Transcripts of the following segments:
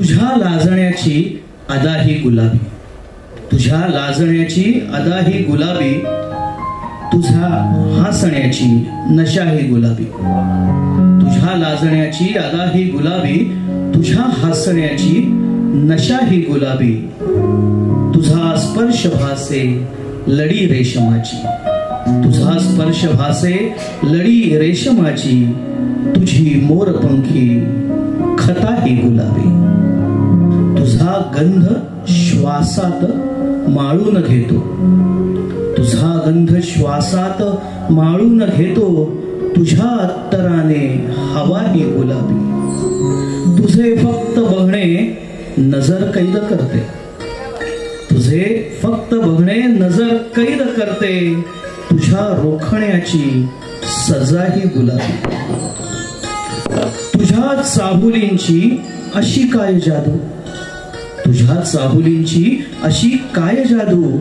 तुझ्या लाजण्याची अदा ही गुलाबी, तुझ्या लाजण्याची अदा ही गुलाबी, तुझ्या हसण्याची नशा ही गुलाबी, तुझ्या लाजण्याची अदा ही गुलाबी, तुझ्या हसण्याची नशा ही गुलाबी, तुझा स्पर्श भासे लडी रेशमाची, तुझा स्पर्श भासे लडी रेशमाची, तुझी मोरपंखी खता ही गुलाबी, तुझा गंध श्वासात माळून घेतो, तुझा गंध श्वासात माळून घेतो, तुझ्या अत्तराने हवा ही गुलाबी, तुझे फक्त बघणे नजर कैद करते, तुझे फक्त बघणे नजर कैद करते, तुझ्या रोखण्याची सजा ही गुलाबी, तुझ्या चाहुलींची अशी काय जादू, तुझ्या चाहुलींची अशी काय जादू,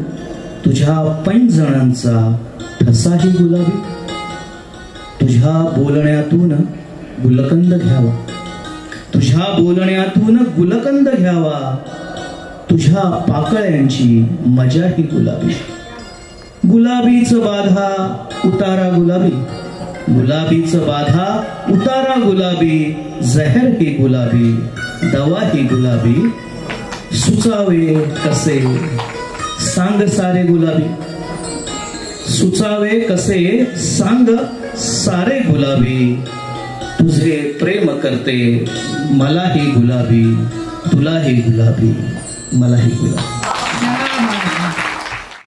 तुझ्या पैंजणांचा ठसा ही गुलाबी, तुझ्या बोलण्यातून गुलकंद घ्यावा, तुझ्या बोलण्यातून गुलकंद घ्यावा, तुझ्या पाकळ्यांची मजा ही गुलाबी, गुलाबीच बाधा उतारा गुलाबी, गुलाबीच बाधा उतारा गुलाबी, जहर ही गुलाबी, दवा ही गुलाबी, सुचावे कसे सांग सारे गुलाबी, सुचावे कसे सांग सारे गुलाबी, तुझे प्रेम करते मला ही गुलाबी, तुला ही गुलाबी, मला ही गुलाबी.